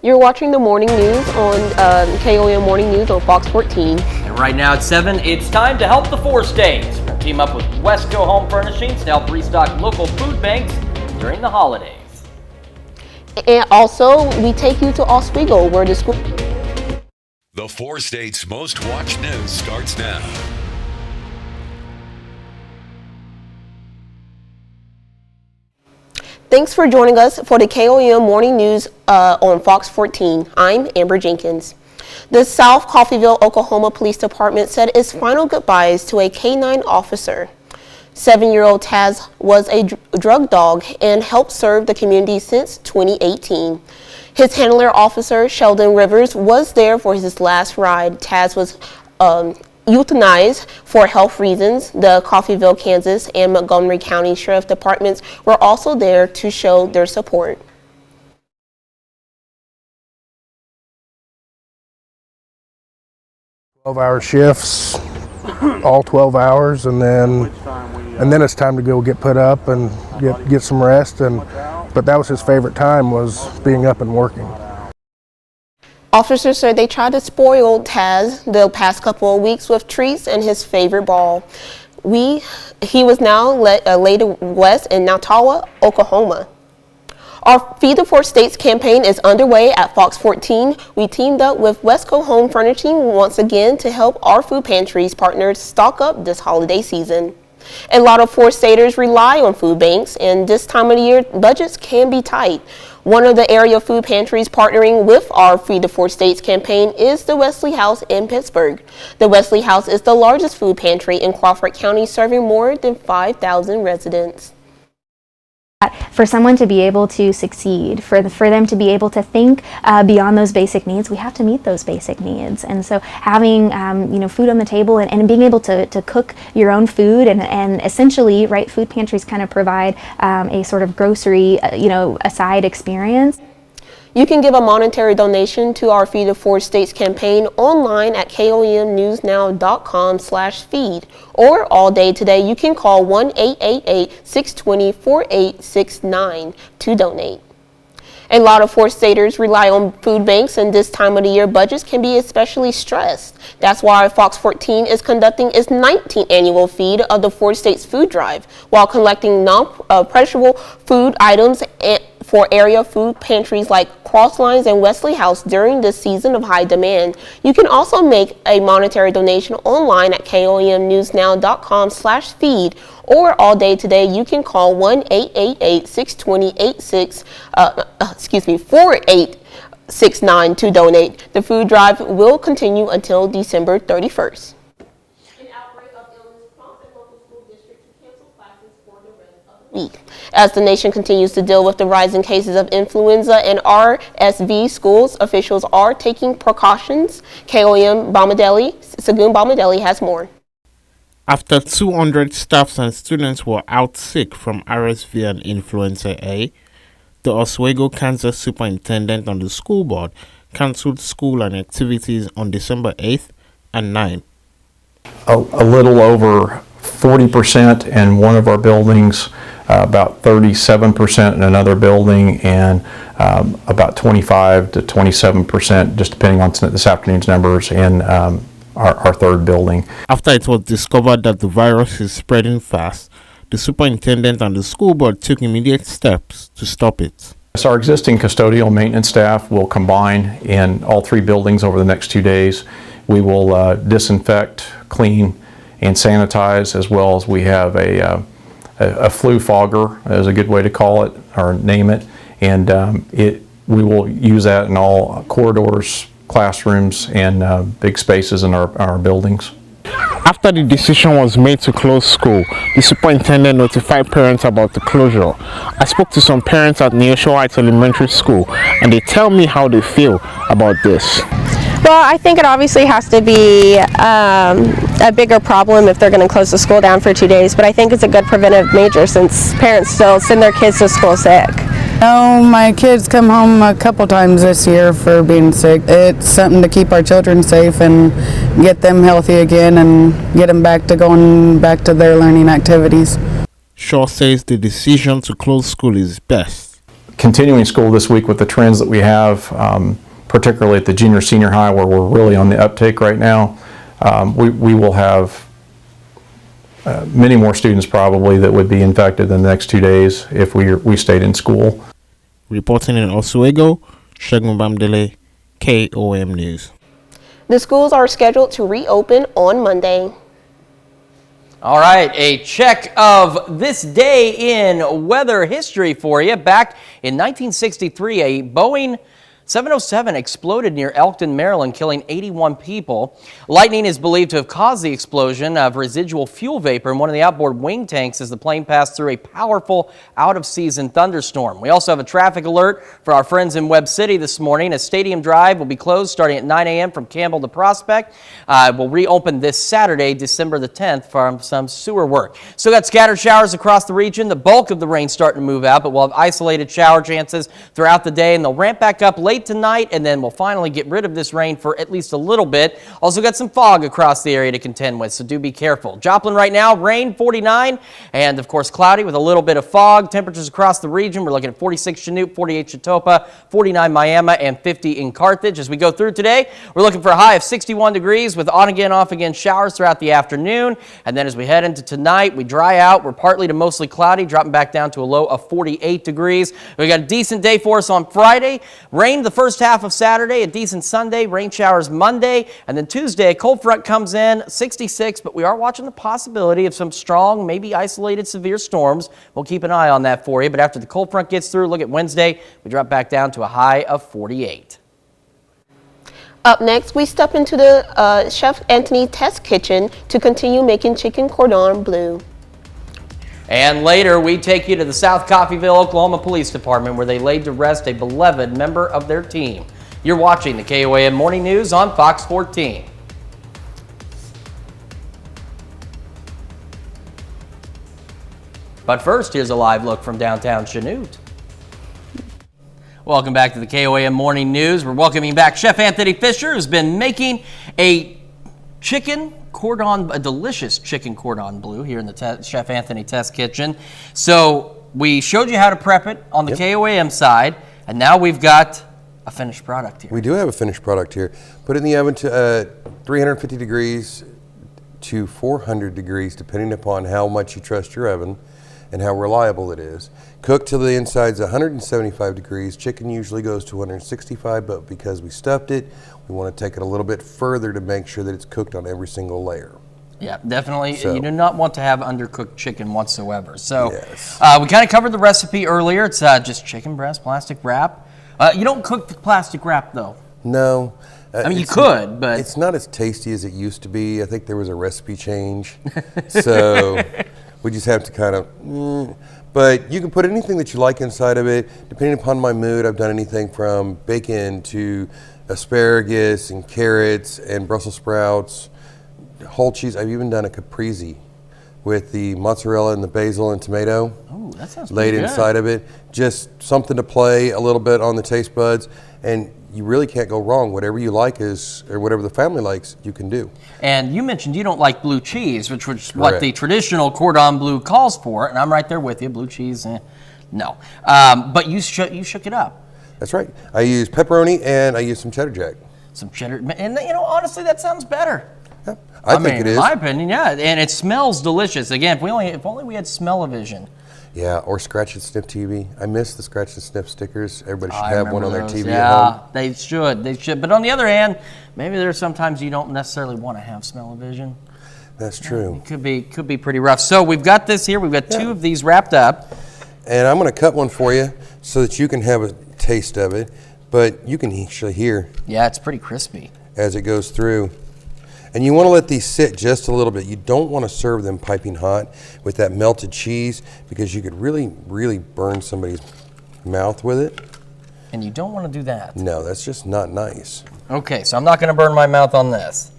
You're watching the morning news on KOAM Morning News on Fox 14. And right now at 7, it's time to help the 4 states. We'll team up with Wesco Home Furnishings to help restock local food banks during the holidays. And also, we take you to Oswego, where the school... The 4 states' most watched news starts now. Thanks for joining us for the KOAM Morning News on Fox 14. I'm Amber Jenkins. The South Coffeyville, Oklahoma Police Department said its final goodbyes to a K-9 officer. 7-year-old Taz was a drug dog and helped serve the community since 2018. His handler, Officer Sheldon Rivers, was there for his last ride. Taz was euthanized for health reasons. The Coffeyville, Kansas, and Montgomery County Sheriff Departments were also there to show their support. Hour shifts, all 12 hours, and then it's time to go get put up and get some rest. But that was his favorite time, was being up and working. Officers said they tried to spoil Taz the past couple of weeks with treats and his favorite ball. He was now laid west in Nautawa, Oklahoma. Our Feed the 4 States campaign is underway at Fox 14. We teamed up with Wesco Home Furnishing once again to help our food pantries partners stock up this holiday season. A lot of 4-staters rely on food banks, and this time of the year, budgets can be tight. One of the area food pantries partnering with our Feed the 4 States campaign is the Wesley House in Pittsburgh. The Wesley House is the largest food pantry in Crawford County, serving more than 5,000 residents. For someone to be able to succeed, for them to be able to think beyond those basic needs, we have to meet those basic needs. And so having food on the table and being able to cook your own food and essentially, right, food pantries kind of provide a sort of grocery, aside experience. You can give a monetary donation to our Feed the 4 States campaign online at komnewsnow.com/feed, or all day today you can call 1-888-620-4869 to donate. A lot of 4-staters rely on food banks, and this time of the year budgets can be especially stressed. That's why Fox 14 is conducting its 19th annual feed of the 4 States Food Drive, while collecting non-perishable food items for area food pantries like Crosslines and Wesley House during this season of high demand. You can also make a monetary donation online at komnewsnow.com/feed, or all day today you can call 1-888-620-4869 to donate. The food drive will continue until December 31st. An outbreak of illness prompted local school district to cancel classes for the rest of the week. As the nation continues to deal with the rising cases of influenza and RSV, schools officials are taking precautions. KOAM Sagoon Bomadelli has more. After 200 staffs and students were out sick from RSV and influenza A, the Oswego, Kansas superintendent on the school board canceled school and activities on December 8th and 9th. A little over 40% in one of our buildings, about 37% in another building, and about 25 to 27%, just depending on this afternoon's numbers, in our third building. After it was discovered that the virus is spreading fast, the superintendent and the school board took immediate steps to stop it. So our existing custodial maintenance staff will combine in all 3 buildings over the next 2 days. We will disinfect, clean, and sanitize, as well as we have a flu fogger, is a good way to call it or name it, and we will use that in all corridors, classrooms, and big spaces in our buildings. After the decision was made to close school, the superintendent notified parents about the closure. I spoke to some parents at Neosho Heights Elementary School, and they tell me how they feel about this. Well, I think it obviously has to be a bigger problem if they're going to close the school down for 2 days, but I think it's a good preventive measure since parents still send their kids to school sick. No, my kids come home a couple times this year for being sick. It's something to keep our children safe and get them healthy again and get them going back to their learning activities. Shaw says the decision to close school is best. continuing school this week with the trends that we have, particularly at the junior senior high where we're really on the uptake right now, we will have many more students probably that would be infected in the next 2 days if we stayed in school. Reporting in Oswego, Shagun Bamdele, KOAM News. The schools are scheduled to reopen on Monday. All right, a check of this day in weather history for you. Back in 1963, a Boeing 707 exploded near Elkton, Maryland, killing 81 people. Lightning is believed to have caused the explosion of residual fuel vapor in one of the outboard wing tanks as the plane passed through a powerful out-of-season thunderstorm. We also have a traffic alert for our friends in Webb City this morning. A Stadium Drive will be closed starting at 9 a.m. from Campbell to Prospect. Will reopen this Saturday, December the 10th, from some sewer work. Still got scattered showers across the region. The bulk of the rain starting to move out, but we'll have isolated shower chances throughout the day, and they'll ramp back up late tonight, and then we'll finally get rid of this rain for at least a little bit. Also got some fog across the area to contend with, so do be careful. Joplin right now, rain 49, and of course cloudy with a little bit of fog. Temperatures across the region, we're looking at 46 Chinook, 48 Chitopa, 49 Miami, and 50 in Carthage. As we go through today, we're looking for a high of 61 degrees with on again, off again showers throughout the afternoon. And then as we head into tonight, we dry out. We're partly to mostly cloudy, dropping back down to a low of 48 degrees. We got a decent day for us on Friday. Rain the first half of Saturday, a decent Sunday, rain showers Monday, and then Tuesday, a cold front comes in, 66, but we are watching the possibility of some strong, maybe isolated severe storms. We'll keep an eye on that for you, but after the cold front gets through, look at Wednesday, we drop back down to a high of 48. Up next, we step into the Chef Anthony test kitchen to continue making chicken cordon bleu. And later, we take you to the South Coffeyville, Oklahoma Police Department, where they laid to rest a beloved member of their team. You're watching the KOAM Morning News on Fox 14. But first, here's a live look from downtown Chanute. Welcome back to the KOAM Morning News. We're welcoming back Chef Anthony Fisher, who's been making a delicious chicken cordon bleu here in the Chef Anthony Test Kitchen. So we showed you how to prep it on the KOAM side, and now we've got a finished product here. We do have a finished product here. Put it in the oven to 350 degrees to 400 degrees, depending upon how much you trust your oven and how reliable it is. Cook till the inside's 175 degrees. Chicken usually goes to 165, but because we stuffed it, we want to take it a little bit further to make sure that it's cooked on every single layer. Yeah, definitely. So, you do not want to have undercooked chicken whatsoever. So yes. We kind of covered the recipe earlier. It's just chicken breast, plastic wrap. You don't cook the plastic wrap, though. No. I mean, you could, but... It's not as tasty as it used to be. I think there was a recipe change. So we just have to kind of... But you can put anything that you like inside of it. Depending upon my mood, I've done anything from bacon to asparagus and carrots and Brussels sprouts, whole cheese. I've even done a caprese with the mozzarella and the basil and tomato. Oh, that sounds laid pretty good. Inside of it. Just something to play a little bit on the taste buds. And you really can't go wrong. Whatever you like is, or whatever the family likes, you can do. And you mentioned you don't like blue cheese, which was what the traditional cordon bleu calls for, and I'm right there with you. Blue cheese, no. But you shook it up. That's right. I use pepperoni and I use some cheddar jack. Some cheddar, and honestly, that sounds better. Yeah, I think it is. In my opinion, yeah, and it smells delicious. Again, if only we had smell-o-vision. Yeah, or scratch and sniff TV. I miss the scratch and sniff stickers. Everybody should have one on their TV at home. They should. But on the other hand, maybe there's sometimes you don't necessarily want to have smell-o-vision. That's true. It could be pretty rough. So we've got this here. We've got two of these wrapped up. And I'm going to cut one for you so that you can have a taste of it. But you can actually hear. Yeah, it's pretty crispy. As it goes through. And you want to let these sit just a little bit. You don't want to serve them piping hot with that melted cheese because you could really, really burn somebody's mouth with it. And you don't want to do that. No, that's just not nice. Okay, so I'm not going to burn my mouth on this.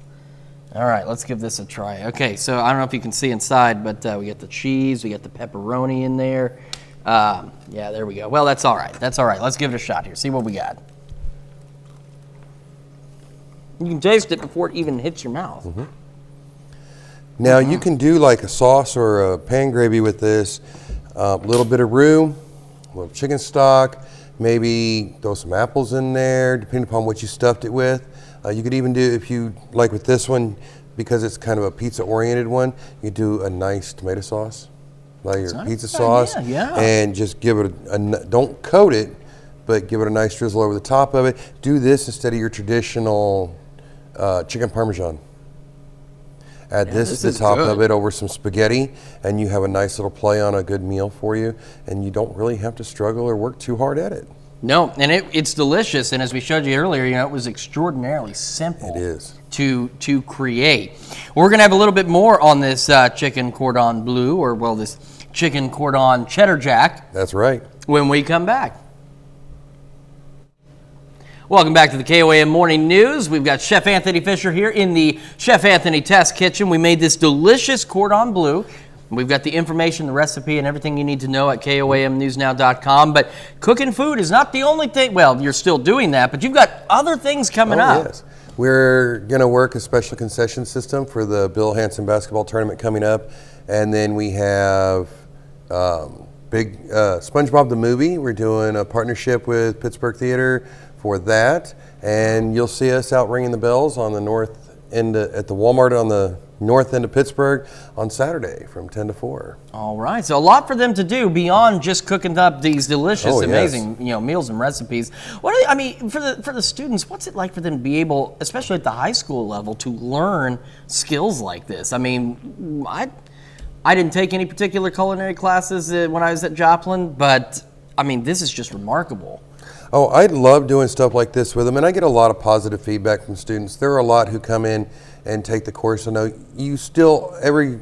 All right, let's give this a try. Okay, so I don't know if you can see inside, but we got the cheese, we got the pepperoni in there. Yeah, there we go. Well, that's all right. That's all right. Let's give it a shot here. See what we got. You can taste it before it even hits your mouth. Mm-hmm. Now you can do like a sauce or a pan gravy with this. A little bit of roux, a little chicken stock, maybe throw some apples in there, depending upon what you stuffed it with. You could even do, if you like with this one, because it's kind of a pizza-oriented one, you do a nice tomato sauce, like your pizza sauce, and just give it don't coat it, but give it a nice drizzle over the top of it. Do this instead of your traditional chicken Parmesan. Add this to the top of it over some spaghetti, and you have a nice little play on a good meal for you, and you don't really have to struggle or work too hard at it. No, and it's delicious, and as we showed you earlier, it was extraordinarily simple. It is. To create. We're going to have a little bit more on this chicken Cordon Bleu, or well, this chicken Cordon Cheddar Jack. That's right. When we come back. Welcome back to the KOAM Morning News. We've got Chef Anthony Fisher here in the Chef Anthony Test Kitchen. We made this delicious Cordon Bleu. We've got the information, the recipe, and everything you need to know at KOAMnewsnow.com. But cooking food is not the only thing. Well, you're still doing that, but you've got other things coming up. Yes. We're going to work a special concession system for the Bill Hansen basketball tournament coming up. And then we have big SpongeBob the Movie. We're doing a partnership with Pittsburgh Theater for that. And you'll see us out ringing the bells on the north end at the Walmart on the north end of Pittsburgh on Saturday from 10 to 4. All right, so a lot for them to do beyond just cooking up these delicious, amazing, meals and recipes. What are for the students? What's it like for them to be able, especially at the high school level, to learn skills like this? I mean, I didn't take any particular culinary classes when I was at Joplin, but I mean, this is just remarkable. Oh, I love doing stuff like this with them, and I get a lot of positive feedback from students. There are a lot who come in and take the course. I know you still, every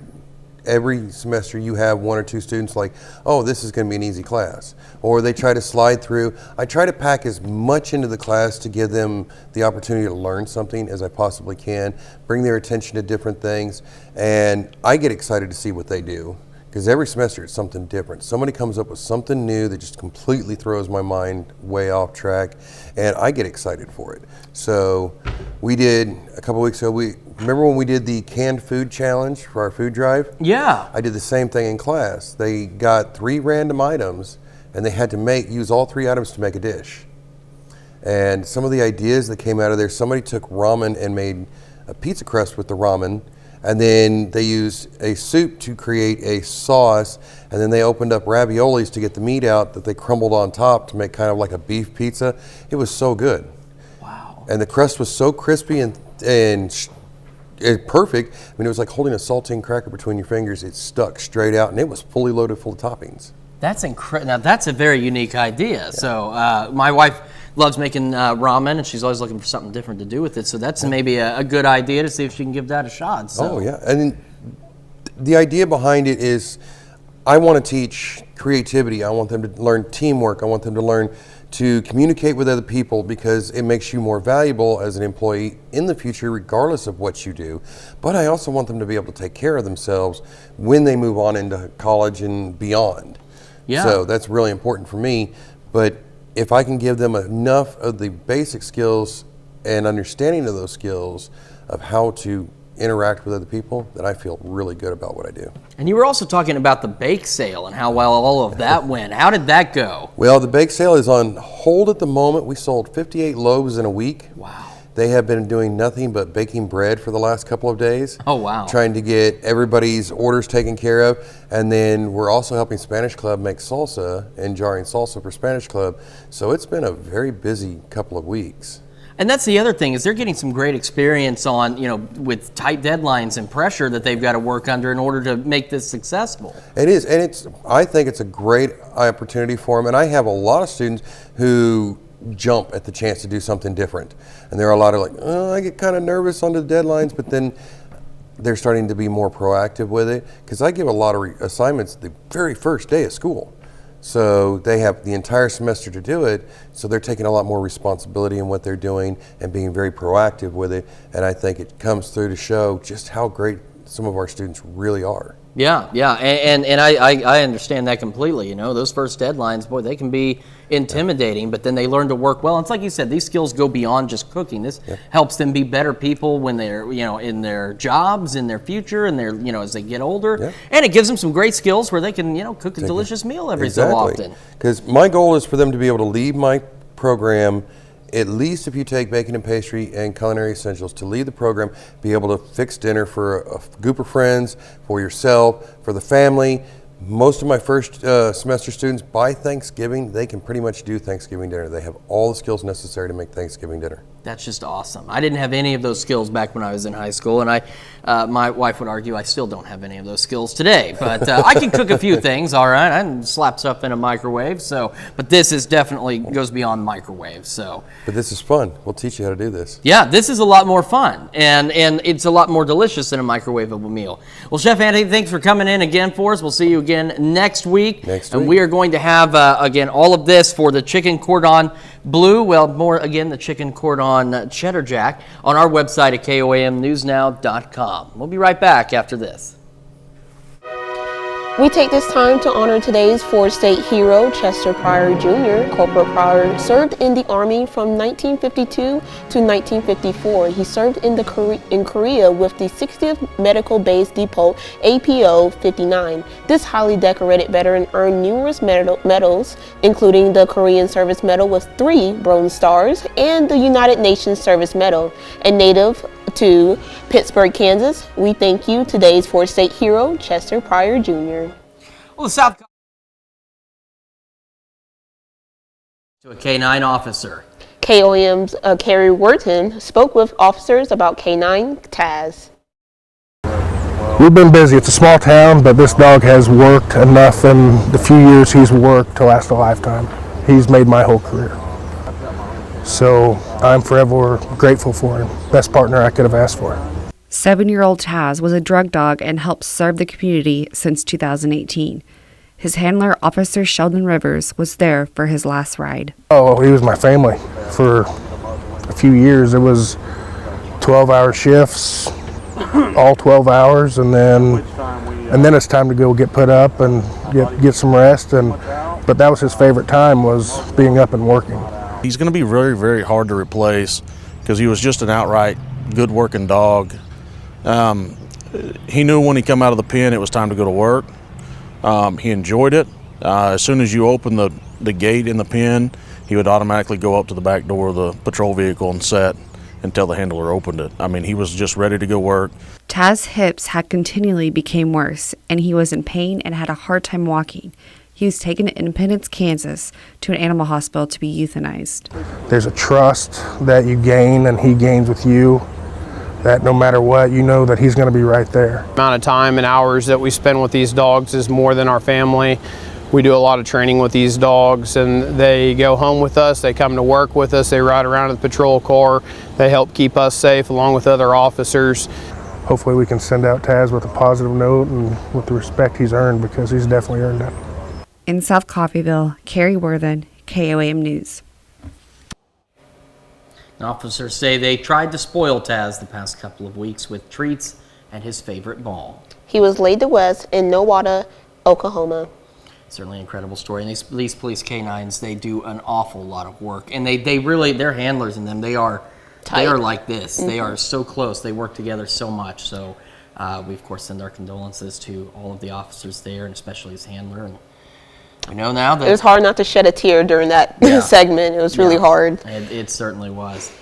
semester you have one or two students like, oh, this is going to be an easy class. Or they try to slide through. I try to pack as much into the class to give them the opportunity to learn something as I possibly can, bring their attention to different things, and I get excited to see what they do. Because every semester it's something different. Somebody comes up with something new that just completely throws my mind way off track, and I get excited for it. So we did, a couple weeks ago, remember when we did the canned food challenge for our food drive? Yeah. I did the same thing in class. They got 3 random items, and they had to use all 3 items to make a dish. And some of the ideas that came out of there, somebody took ramen and made a pizza crust with the ramen, and then they used a soup to create a sauce, and then they opened up raviolis to get the meat out that they crumbled on top to make kind of like a beef pizza. It was so good. Wow. And the crust was so crispy and perfect. I mean, it was like holding a saltine cracker between your fingers. It stuck straight out, and it was fully loaded full of toppings. That's incredible. Now, that's a very unique idea. Yeah. So my wife loves making ramen, and she's always looking for something different to do with it. So that's maybe a good idea to see if she can give that a shot. So. Oh, yeah. And the idea behind it is I want to teach creativity. I want them to learn teamwork. I want them to learn to communicate with other people, because it makes you more valuable as an employee in the future, regardless of what you do. But I also want them to be able to take care of themselves when they move on into college and beyond. Yeah. So that's really important for me. But if I can give them enough of the basic skills and understanding of those skills of how to interact with other people, then I feel really good about what I do. And you were also talking about the bake sale and how well all of that went. How did that go? Well, the bake sale is on hold at the moment. We sold 58 loaves in a week. Wow. They have been doing nothing but baking bread for the last couple of days. Oh, wow. Trying to get everybody's orders taken care of. And then we're also helping Spanish Club make salsa and jarring salsa for Spanish Club. So it's been a very busy couple of weeks. And that's the other thing, is they're getting some great experience on, with tight deadlines and pressure that they've got to work under in order to make this successful. It is, and I think it's a great opportunity for them. And I have a lot of students who jump at the chance to do something different. And there are a lot of I get kind of nervous on the deadlines, but then they're starting to be more proactive with it, because I give a lot of assignments the very first day of school. So they have the entire semester to do it, so they're taking a lot more responsibility in what they're doing and being very proactive with it. And I think it comes through to show just how great some of our students really are. Yeah, and I understand that completely. Those first deadlines, boy, they can be intimidating, but then they learn to work well. And it's like you said, these skills go beyond just cooking. This helps them be better people when they're, in their jobs, in their future, and as they get older. And it gives them some great skills where they can, cook a delicious meal every so often. Because my goal is for them to be able to leave my program, at least if you take baking and pastry and culinary essentials, to leave the program, be able to fix dinner for a group of friends, for yourself, for the family. Most of my first semester students, by Thanksgiving, they can pretty much do Thanksgiving dinner. They have all the skills necessary to make Thanksgiving dinner. That's just awesome. I didn't have any of those skills back when I was in high school, and my wife would argue I still don't have any of those skills today. But I can cook a few things, all right. I can slap stuff in a microwave. But this is definitely goes beyond microwave. But this is fun. We'll teach you how to do this. Yeah, this is a lot more fun, and it's a lot more delicious than a microwavable meal. Well, Chef Anthony, thanks for coming in again for us. We'll see you again next week. And we are going to have again all of this for the chicken cordon bleu. Well, more again the chicken cordon cheddar jack on our website at KOAMnewsnow.com. We'll be right back after this. We take this time to honor today's Forest State hero, Chester Pryor Jr. Corporal Pryor served in the Army from 1952 to 1954. He served in Korea with the 60th Medical Base Depot, APO 59. This highly decorated veteran earned numerous medals, including the Korean Service Medal with 3 Bronze Stars and the United Nations Service Medal. A native to Pittsburgh, Kansas, we thank you, today's Forest State hero, Chester Pryor Jr. Well, the South to a K-9 officer. KOAM's Carrie Wharton spoke with officers about K-9 Taz. We've been busy. It's a small town, but this dog has worked enough in the few years he's worked to last a lifetime. He's made my whole career. So I'm forever grateful for him. Best partner I could have asked for. 7-year-old Taz was a drug dog and helped serve the community since 2018. His handler, Officer Sheldon Rivers, was there for his last ride. Oh, he was my family for a few years. It was 12-hour shifts, all 12 hours, and then it's time to go get put up and get some rest. But that was his favorite time, was being up and working. He's going to be very, very hard to replace because he was just an outright good working dog. He knew when he come out of the pen it was time to go to work. He enjoyed it. As soon as you open the gate in the pen, he would automatically go up to the back door of the patrol vehicle and set until the handler opened it. I mean, he was just ready to go work. Taz's hips had continually become worse, and he was in pain and had a hard time walking. He was taken to Independence, Kansas, to an animal hospital to be euthanized. There's a trust that you gain and he gains with you, that no matter what, you know that he's going to be right there. The amount of time and hours that we spend with these dogs is more than our family. We do a lot of training with these dogs, and they go home with us, they come to work with us, they ride around in the patrol car, they help keep us safe along with other officers. Hopefully we can send out Taz with a positive note and with the respect he's earned, because he's definitely earned it. In South Coffeyville, Carrie Worthen, KOAM News. Officers say they tried to spoil Taz the past couple of weeks with treats and his favorite ball. He was laid to rest in Nowata, Oklahoma. Certainly an incredible story. And these police canines, they do an awful lot of work. And they really, they're handlers in them. They are like this. They are so close. They work together so much. So we, of course, send our condolences to all of the officers there, and especially his handler. And we know now that it was hard not to shed a tear during that segment. It was really hard. It certainly was.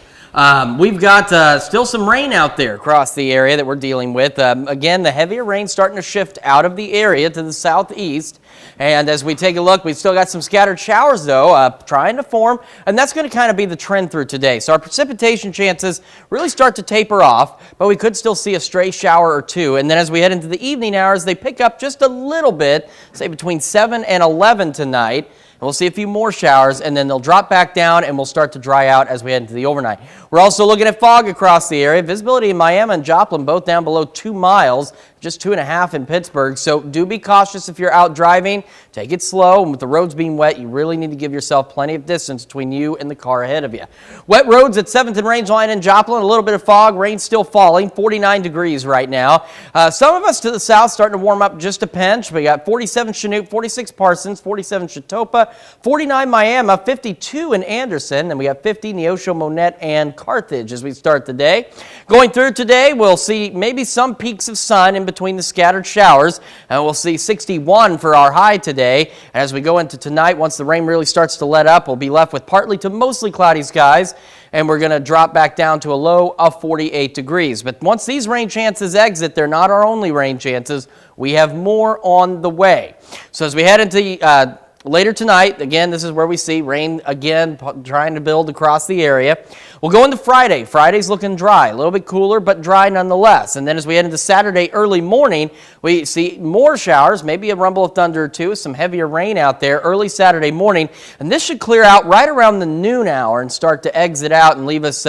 We've got still some rain out there across the area that we're dealing with. Again, the heavier rain starting to shift out of the area to the southeast. And as we take a look, we've still got some scattered showers, though, trying to form. And that's going to kind of be the trend through today. So our precipitation chances really start to taper off, but we could still see a stray shower or two. And then as we head into the evening hours, they pick up just a little bit, say between 7 and 11 tonight. And we'll see a few more showers, and then they'll drop back down, and we'll start to dry out as we head into the overnight. We're also looking at fog across the area. Visibility in Miami and Joplin both down below 2 miles. just 2.5 in Pittsburgh. So do be cautious if you're out driving. Take it slow. And with the roads being wet, you really need to give yourself plenty of distance between you and the car ahead of you. Wet roads at 7th and Rangeline in Joplin. A little bit of fog. Rain still falling. 49 degrees right now. Some of us to the south starting to warm up just a pinch. We got 47 Chanute, 46 Parsons, 47 Chetopa, 49 Miami, 52 in Anderson, and we got 50 Neosho, Monette, and Carthage as we start the day. Going through today, we'll see maybe some peaks of sun in between the scattered showers, and we'll see 61 for our high today. And as we go into tonight, once the rain really starts to let up, we'll be left with partly to mostly cloudy skies, and we're going to drop back down to a low of 48 degrees. But once these rain chances exit, they're not our only rain chances. We have more on the way. So as we head into later tonight, again, this is where we see rain again trying to build across the area. We'll go into Friday. Friday's looking dry, a little bit cooler, but dry nonetheless. And then as we head into Saturday early morning, we see more showers, maybe a rumble of thunder or two, some heavier rain out there early Saturday morning. And this should clear out right around the noon hour and start to exit out and leave us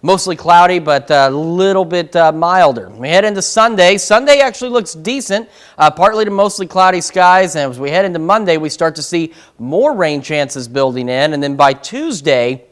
mostly cloudy, but a little bit milder. We head into Sunday. Sunday actually looks decent, partly to mostly cloudy skies. And as we head into Monday, we start to see more rain chances building in. And then by Tuesday,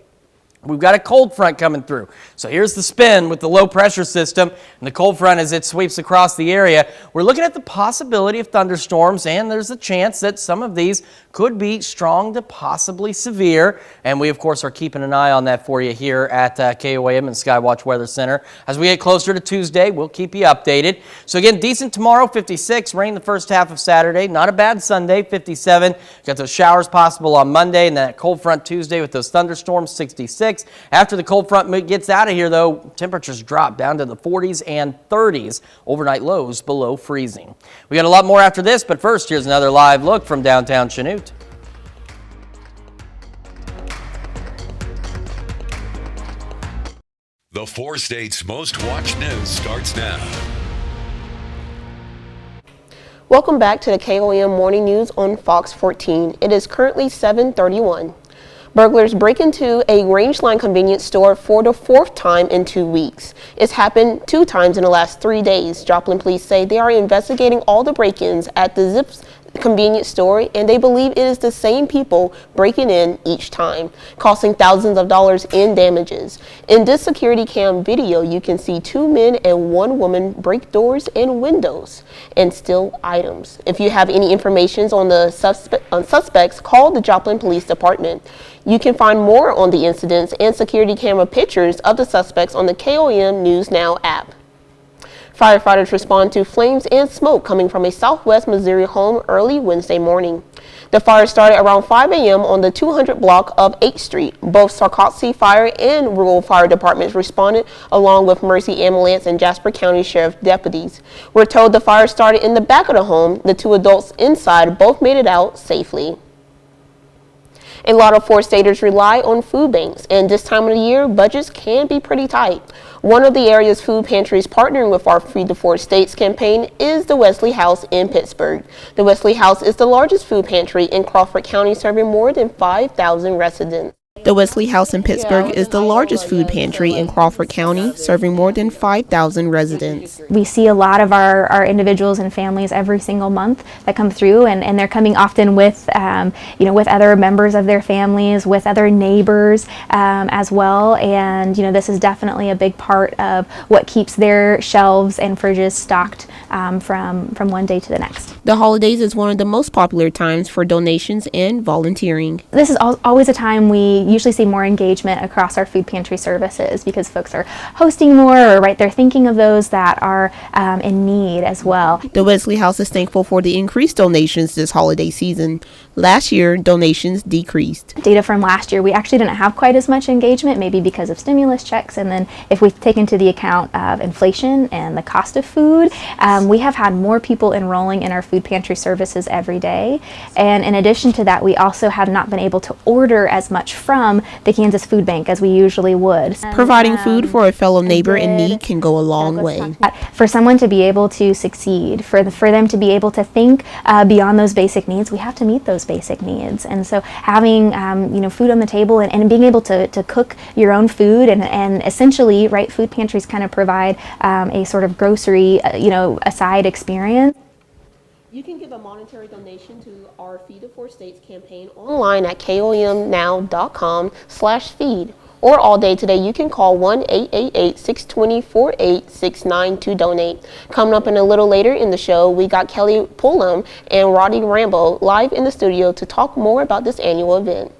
we've got a cold front coming through. So here's the spin with the low pressure system and the cold front as it sweeps across the area. We're looking at the possibility of thunderstorms, and there's a chance that some of these could be strong to possibly severe. And we, of course, are keeping an eye on that for you here at KOAM and Skywatch Weather Center. As we get closer to Tuesday, we'll keep you updated. So again, decent tomorrow, 56. Rain the first half of Saturday. Not a bad Sunday, 57. Got those showers possible on Monday, and that cold front Tuesday with those thunderstorms, 66. After the cold front gets out of here, though, temperatures drop down to the 40s and 30s. Overnight lows below freezing. We got a lot more after this, but first, here's another live look from downtown Chanute. The 4 states' most watched news starts now. Welcome back to the KOAM Morning News on Fox 14. It is currently 7:31. Burglars break into a Rangeline convenience store for the 4th time in 2 weeks. It's happened 2 times in the last 3 days. Joplin police say they are investigating all the break-ins at the Zips convenience store, and they believe it is the same people breaking in each time, costing thousands of dollars in damages. In this security cam video, you can see 2 men and 1 woman break doors and windows and steal items. If you have any information on the suspects, call the Joplin Police Department. You can find more on the incidents and security camera pictures of the suspects on the KOAM News Now app. Firefighters respond to flames and smoke coming from a Southwest Missouri home early Wednesday morning. The fire started around 5 a.m. on the 200 block of 8th Street. Both Sarcoxy Fire and Rural Fire Departments responded, along with Mercy Ambulance and Jasper County Sheriff deputies. We're told the fire started in the back of the home. The 2 adults inside both made it out safely. A lot of 4-staters rely on food banks, and this time of the year, budgets can be pretty tight. One of the area's food pantries partnering with our Feed the 4 States campaign is the Wesley House in Pittsburgh. The Wesley House is the largest food pantry in Crawford County, serving more than 5,000 residents. The Wesley House in Pittsburgh is the largest food pantry in Crawford County, serving more than 5,000 residents. We see a lot of our individuals and families every single month that come through, and they're coming often with, with other members of their families, with other neighbors as well. And this is definitely a big part of what keeps their shelves and fridges stocked from one day to the next. The holidays is one of the most popular times for donations and volunteering. This is always a time we usually see more engagement across our food pantry services because folks are hosting more, or they're thinking of those that are in need as well. The Wesley House is thankful for the increased donations this holiday season. Last year, donations decreased. Data from last year, we actually didn't have quite as much engagement, maybe because of stimulus checks, and then if we take into the account of inflation and the cost of food, we have had more people enrolling in our food pantry services every day. And in addition to that, we also have not been able to order as much from from the Kansas Food Bank as we usually would. Providing food for a fellow neighbor in need can go a long way. For someone to be able to succeed, for them to be able to think beyond those basic needs, we have to meet those basic needs. And so having food on the table and being able to cook your own food and essentially, right, food pantries kind of provide a sort of grocery, aside experience. You can give a monetary donation to our Feed the Four States campaign online at KOAMnow.com/feed. Or all day today, you can call 1-888-620-4869 to donate. Coming up in a little later in the show, we got Kelly Pullum and Roddy Rambo live in the studio to talk more about this annual event.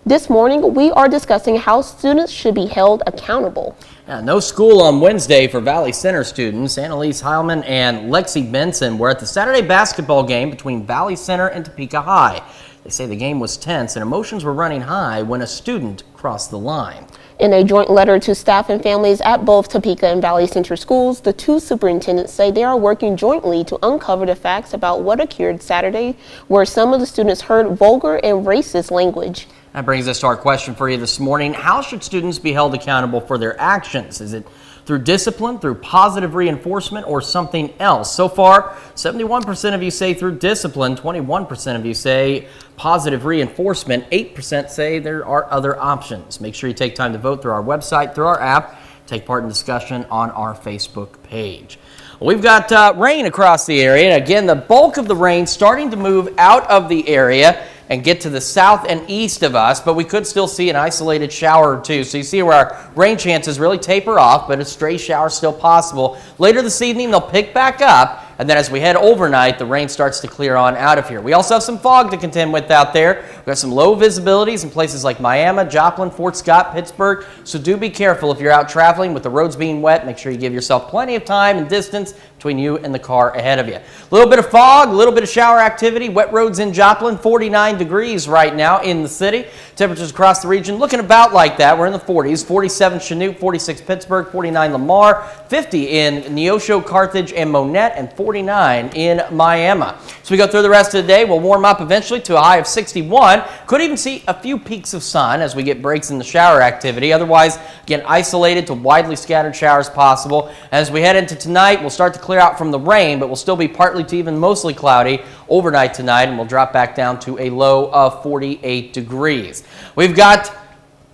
This morning, we are discussing how students should be held accountable. No school on Wednesday for Valley Center students. Annalise Heilman and Lexi Benson were at the Saturday basketball game between Valley Center and Topeka High. They say the game was tense and emotions were running high when a student crossed the line. In a joint letter to staff and families at both Topeka and Valley Center schools, the two superintendents say they are working jointly to uncover the facts about what occurred Saturday, where some of the students heard vulgar and racist language. That brings us to our question for you this morning. How should students be held accountable for their actions? Is it through discipline, through positive reinforcement, or something else? So far, 71% of you say through discipline, 21% of you say positive reinforcement, 8% say there are other options. Make sure you take time to vote through our website, through our app, take part in discussion on our Facebook page. We've got rain across the area. And again, the bulk of the rain starting to move out of the area and get to the south and east of us, but we could still see an isolated shower or two. So you see where our rain chances really taper off, but a stray shower is still possible. Later this evening, they'll pick back up, and then as we head overnight, the rain starts to clear on out of here. We also have some fog to contend with out there. We've got some low visibilities in places like Miami, Joplin, Fort Scott, Pittsburgh, so do be careful if you're out traveling with the roads being wet. Make sure you give yourself plenty of time and distance between you and the car ahead of you. A little bit of fog, a little bit of shower activity. Wet roads in Joplin, 49 degrees right now in the city. Temperatures across the region looking about like that. We're in the 40s, 47 Chanute, 46 Pittsburgh, 49 Lamar, 50 in Neosho, Carthage, and Monette, and 49 in Miami. So we go through the rest of the day. We'll warm up eventually to a high of 61. Could even see a few peaks of sun as we get breaks in the shower activity. Otherwise, again, isolated to widely scattered showers possible. As we head into tonight, we'll start to clear out from the rain, but we'll still be partly to even mostly cloudy overnight tonight, and we'll drop back down to a low of 48 degrees. We've got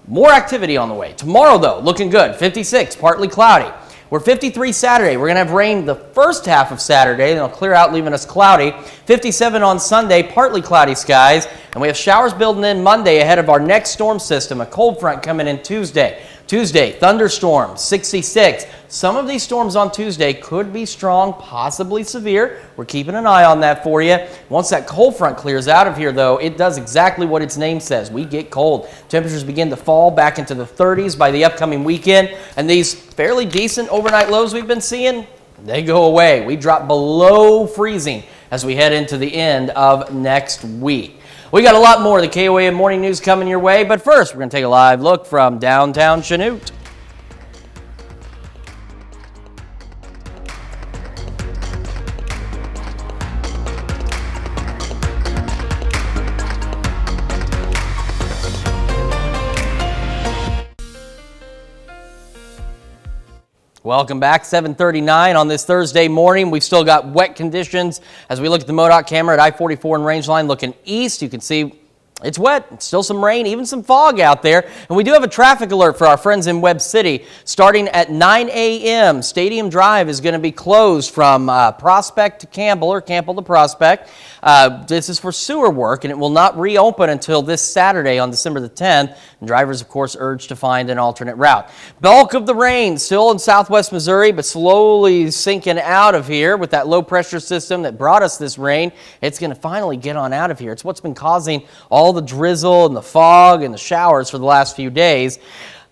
more activity on the way. Tomorrow, though, looking good. 56, partly cloudy. We're 53 Saturday. We're going to have rain the first half of Saturday, then it'll clear out, leaving us cloudy. 57 on Sunday, partly cloudy skies. And we have showers building in Monday ahead of our next storm system, a cold front coming in Tuesday. Tuesday, thunderstorms, 66. Some of these storms on Tuesday could be strong, possibly severe. We're keeping an eye on that for you. Once that cold front clears out of here, though, it does exactly what its name says. We get cold. Temperatures begin to fall back into the 30s by the upcoming weekend. And these fairly decent overnight lows we've been seeing, they go away. We drop below freezing as we head into the end of next week. We got a lot more of the KOAM Morning News coming your way, but first we're going to take a live look from downtown Chanute. Welcome back, 7:39 on this Thursday morning. We've still got wet conditions as we look at the MoDOT camera at I-44 and Rangeline looking east. You can see it's wet, it's still some rain, even some fog out there. And we do have a traffic alert for our friends in Webb City. Starting at 9 a.m., Stadium Drive is going to be closed from Prospect to Campbell or Campbell to Prospect. This is for sewer work, and it will not reopen until this Saturday on December the 10th. And drivers, of course, urged to find an alternate route. Bulk of the rain still in southwest Missouri, but slowly sinking out of here with that low pressure system that brought us this rain. It's going to finally get on out of here. It's what's been causing all the drizzle and the fog and the showers for the last few days.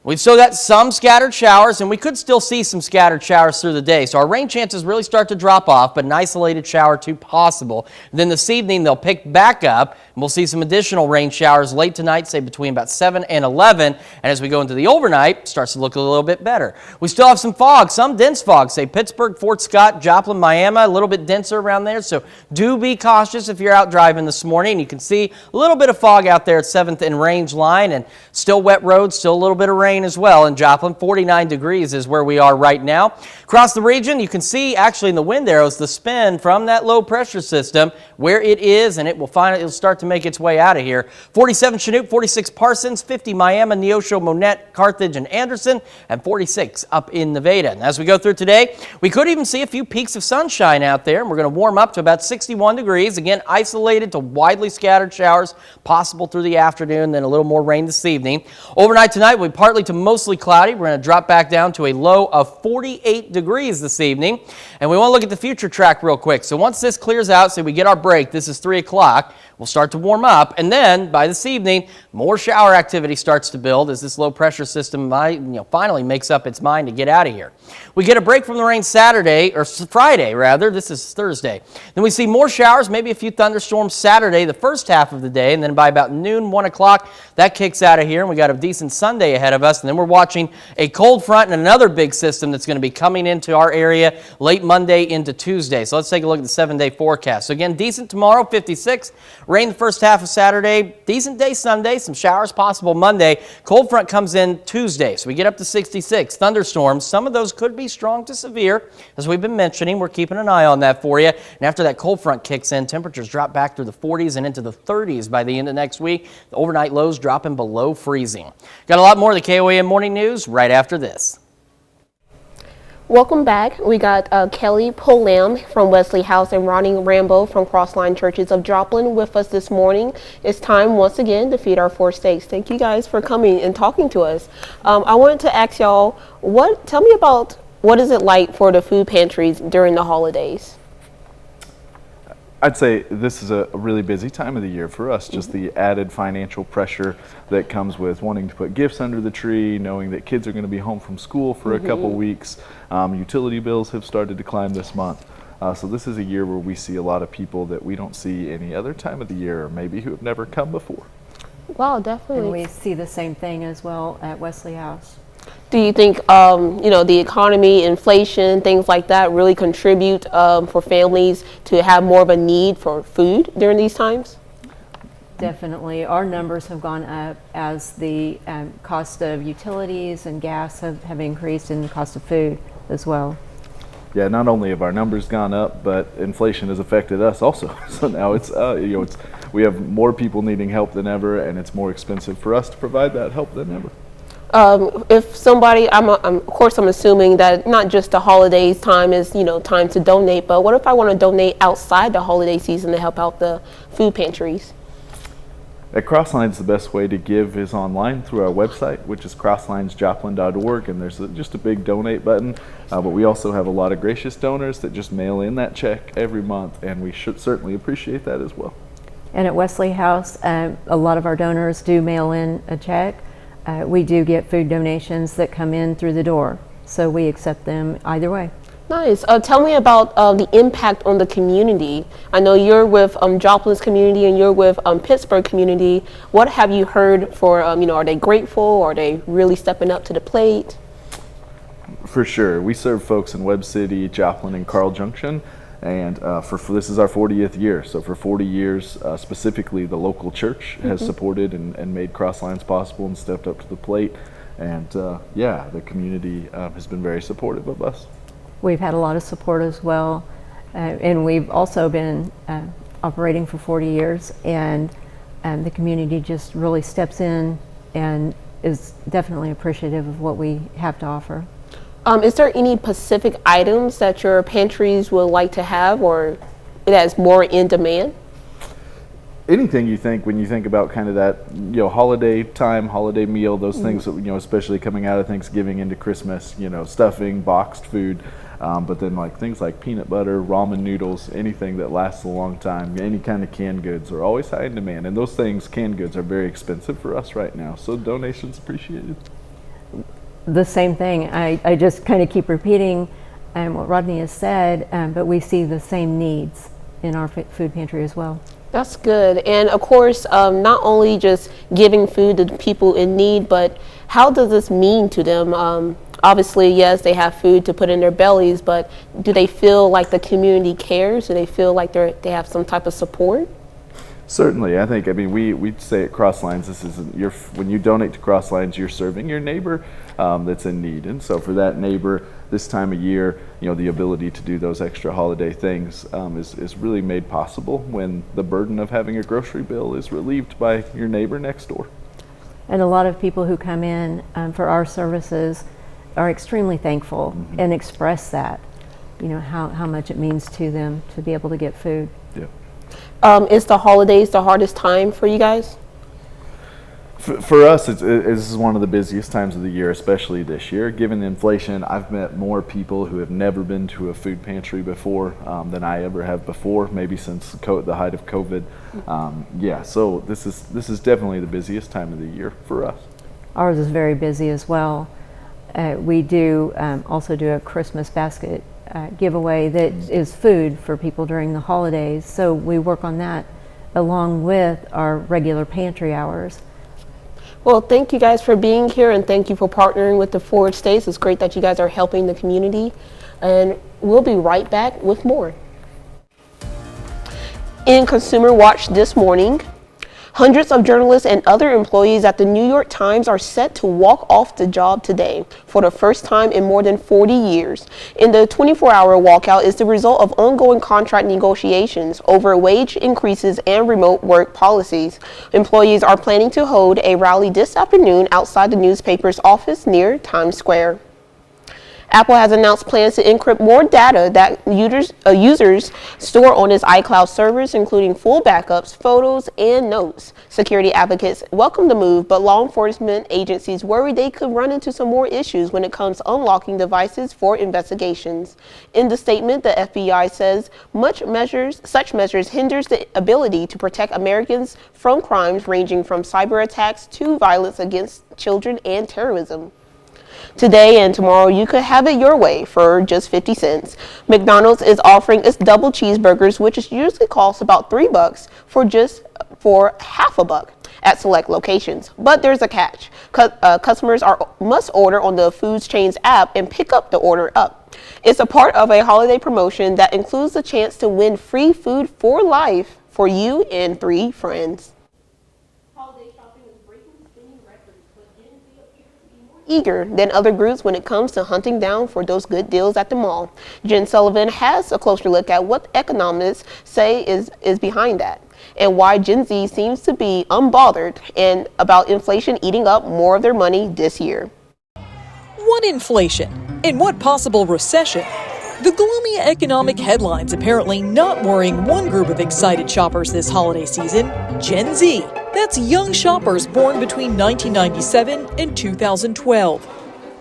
We've still got some scattered showers, and we could still see some scattered showers through the day. So our rain chances really start to drop off, but an isolated shower or two possible. Then this evening, they'll pick back up, and we'll see some additional rain showers late tonight, say between about 7 and 11. And as we go into the overnight, it starts to look a little bit better. We still have some fog, some dense fog, say Pittsburgh, Fort Scott, Joplin, Miami, a little bit denser around there. So do be cautious if you're out driving this morning. You can see a little bit of fog out there at 7th and Range Line, and still wet roads, still a little bit of rain as well in Joplin. 49 degrees is where we are right now. Across the region, you can see actually in the wind arrows the spin from that low pressure system where it is, and it'll start to make its way out of here. 47 Chinook, 46 Parsons, 50 Miami, Neosho, Monette, Carthage, and Anderson, and 46 up in Nevada. And as we go through today, we could even see a few peaks of sunshine out there, and we're going to warm up to about 61 degrees. Again, isolated to widely scattered showers possible through the afternoon, then a little more rain this evening. Overnight tonight, we'll be partly to mostly cloudy. We're going to drop back down to a low of 48 degrees this evening. And we want to look at the future track real quick. So once this clears out, say we get our break, this is 3 o'clock, we'll start to warm up. And then by this evening, more shower activity starts to build as this low pressure system finally makes up its mind to get out of here. We get a break from the rain Saturday, or Friday rather, this is Thursday. Then we see more showers, maybe a few thunderstorms Saturday, the first half of the day. And then by about noon, 1 o'clock, that kicks out of here. And we got a decent Sunday ahead of us. And then we're watching a cold front and another big system that's going to be coming into our area late Monday into Tuesday. So let's take a look at the 7-day forecast. So again, decent tomorrow, 56. Rain the first half of Saturday. Decent day Sunday. Some showers possible Monday. Cold front comes in Tuesday. So we get up to 66. Thunderstorms. Some of those could be strong to severe. As we've been mentioning, we're keeping an eye on that for you. And after that cold front kicks in, temperatures drop back through the 40s and into the 30s by the end of next week. The overnight lows dropping below freezing. Got a lot more of the KOAM Morning News right after this. Welcome back. We got Kelly Polam from Wesley House and Ronnie Rambo from Crossline Churches of Joplin with us this morning. It's time once again to feed our 4 states. Thank you guys for coming and talking to us. I wanted to ask y'all, tell me about what is it like for the food pantries during the holidays? I'd say this is a really busy time of the year for us, just the added financial pressure that comes with wanting to put gifts under the tree, knowing that kids are going to be home from school for a couple weeks. Utility bills have started to climb this month. So this is a year where we see a lot of people that we don't see any other time of the year, or maybe who have never come before. Wow, definitely. And we see the same thing as well at Wesley House. Do you think, the economy, inflation, things like that really contribute for families to have more of a need for food during these times? Definitely. Our numbers have gone up as the cost of utilities and gas have increased, and the cost of food as well. Yeah, not only have our numbers gone up, but inflation has affected us also. So now we have more people needing help than ever, and it's more expensive for us to provide that help than ever. If somebody, of course I'm assuming that not just the holidays time is, time to donate, but what if I want to donate outside the holiday season to help out the food pantries? At Crosslines, the best way to give is online through our website, which is crosslinesjoplin.org, and there's just a big donate button, but we also have a lot of gracious donors that just mail in that check every month, and we should certainly appreciate that as well. And at Wesley House, a lot of our donors do mail in a check. We do get food donations that come in through the door, so we accept them either way. Nice. Tell me about the impact on the community. I know you're with Joplin's community and you're with Pittsburgh community. What have you heard for, are they grateful? Are they really stepping up to the plate? For sure. We serve folks in Webb City, Joplin, and Carl Junction. And this is our 40th year. So for 40 years, specifically, the local church has supported and made Crosslines possible and stepped up to the plate. And the community has been very supportive of us. We've had a lot of support as well. And we've also been operating for 40 years. And the community just really steps in and is definitely appreciative of what we have to offer. Is there any specific items that your pantries would like to have, or that is more in demand? Anything you think when you think about kind of that, holiday time, holiday meal, those things that, especially coming out of Thanksgiving into Christmas, stuffing, boxed food, but then things like peanut butter, ramen noodles, anything that lasts a long time, any kind of canned goods are always high in demand. And those canned goods, are very expensive for us right now. So donations appreciated. the same thing. I just kind of keep repeating what Rodney has said, but we see the same needs in our food pantry as well. That's good. And of course, not only just giving food to people in need, but how does this mean to them? Obviously, yes, they have food to put in their bellies, but do they feel like the community cares? Do they feel like they have some type of support? Certainly, I mean, we say at Crosslines, this is when you donate to Crosslines, you're serving your neighbor that's in need. And so for that neighbor, this time of year, the ability to do those extra holiday things is really made possible when the burden of having a grocery bill is relieved by your neighbor next door. And a lot of people who come in for our services are extremely thankful and express that, how much it means to them to be able to get food. Yeah. Is the holidays the hardest time for you guys? For us, this is one of the busiest times of the year, especially this year. Given the inflation, I've met more people who have never been to a food pantry before than I ever have before, maybe since the height of COVID. Yeah, so this is definitely the busiest time of the year for us. Ours is very busy as well. We do also do a Christmas basket giveaway that is food for people during the holidays. So we work on that along with our regular pantry hours. Well, thank you guys for being here, and thank you for partnering with the Forward States. It's great that you guys are helping the community, and we'll be right back with more. In Consumer Watch this morning, hundreds of journalists and other employees at the New York Times are set to walk off the job today for the first time in more than 40 years. In the 24-hour walkout is the result of ongoing contract negotiations over wage increases and remote work policies. Employees are planning to hold a rally this afternoon outside the newspaper's office near Times Square. Apple has announced plans to encrypt more data that users store on its iCloud servers, including full backups, photos, and notes. Security advocates welcome the move, but law enforcement agencies worry they could run into some more issues when it comes to unlocking devices for investigations. In the statement, the FBI says such measures hinders the ability to protect Americans from crimes ranging from cyber attacks to violence against children and terrorism. Today and tomorrow, you could have it your way for just 50 cents. McDonald's is offering its double cheeseburgers, which usually costs about $3 for half a buck at select locations. But there's a catch. Customers must order on the Foods Chains app and pick up the order up. It's a part of a holiday promotion that includes the chance to win free food for life for you and 3 friends. Eager than other groups when it comes to hunting down for those good deals at the mall. Jen Sullivan has a closer look at what economists say is behind that, and why Gen Z seems to be unbothered and about inflation eating up more of their money this year. What inflation? In what possible recession? The gloomy economic headlines apparently not worrying one group of excited shoppers this holiday season, Gen Z. That's young shoppers born between 1997 and 2012.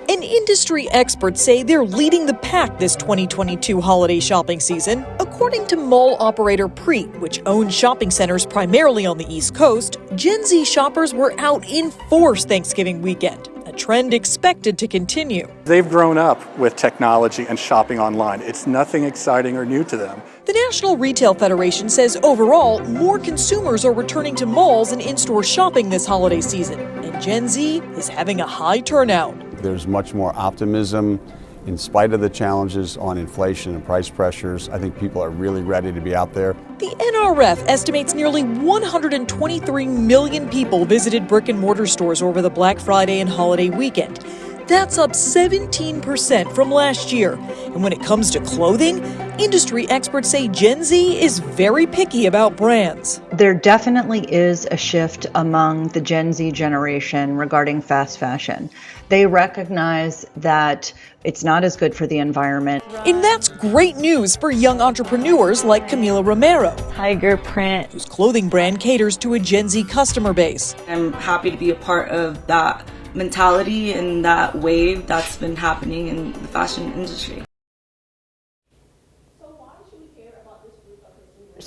And industry experts say they're leading the pack this 2022 holiday shopping season. According to mall operator Preet, which owns shopping centers primarily on the East Coast, Gen Z shoppers were out in force Thanksgiving weekend, a trend expected to continue. They've grown up with technology and shopping online. It's nothing exciting or new to them. The National Retail Federation says overall, more consumers are returning to malls and in-store shopping this holiday season, and Gen Z is having a high turnout. There's much more optimism in spite of the challenges on inflation and price pressures. I think people are really ready to be out there. The NRF estimates nearly 123 million people visited brick and mortar stores over the Black Friday and holiday weekend. That's up 17% from last year. And when it comes to clothing, industry experts say Gen Z is very picky about brands. There definitely is a shift among the Gen Z generation regarding fast fashion. They recognize that it's not as good for the environment. And that's great news for young entrepreneurs like Camila Romero, Tiger Print, whose clothing brand caters to a Gen Z customer base. I'm happy to be a part of that mentality and that wave that's been happening in the fashion industry.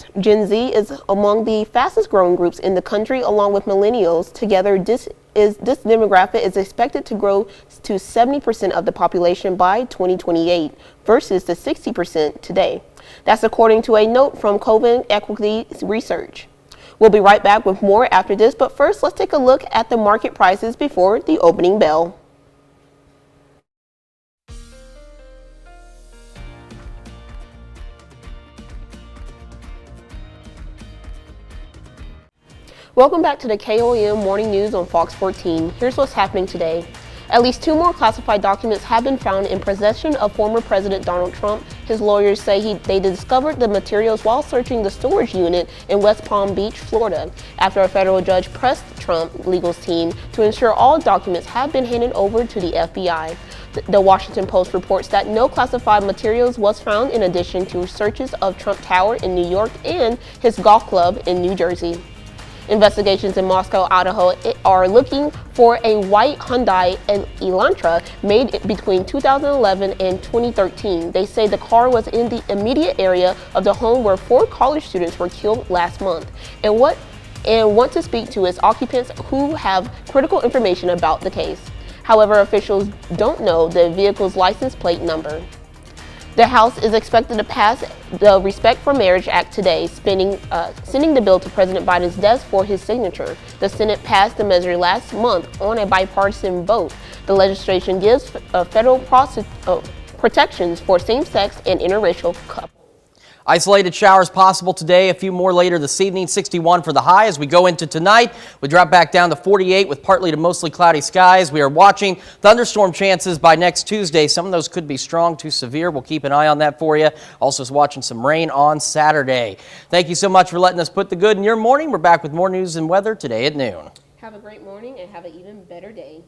groups. Gen Z is among the fastest growing groups in the country, along with millennials. Together, this demographic is expected to grow to 70% of the population by 2028 versus the 60% today. That's according to a note from KOAM Equity Research. We'll be right back with more after this, but first let's take a look at the market prices before the opening bell. Welcome back to the KOAM Morning News on Fox 14. Here's what's happening today. At least 2 more classified documents have been found in possession of former President Donald Trump. His lawyers say they discovered the materials while searching the storage unit in West Palm Beach, Florida, after a federal judge pressed Trump legal team to ensure all documents have been handed over to the FBI. The Washington Post reports that no classified materials was found in addition to searches of Trump Tower in New York and his golf club in New Jersey. Investigations in Moscow, Idaho are looking for a white Hyundai Elantra made between 2011 and 2013. They say the car was in the immediate area of the home where 4 college students were killed last month and want to speak to its occupants who have critical information about the case. However, officials don't know the vehicle's license plate number. The House is expected to pass the Respect for Marriage Act today, sending the bill to President Biden's desk for his signature. The Senate passed the measure last month on a bipartisan vote. The legislation gives federal protections for same-sex and interracial couples. Isolated showers possible today, a few more later this evening, 61 for the high. As we go into tonight, we drop back down to 48 with partly to mostly cloudy skies. We are watching thunderstorm chances by next Tuesday. Some of those could be strong to severe. We'll keep an eye on that for you. Also watching some rain on Saturday. Thank you so much for letting us put the good in your morning. We're back with more news and weather today at noon. Have a great morning and have an even better day.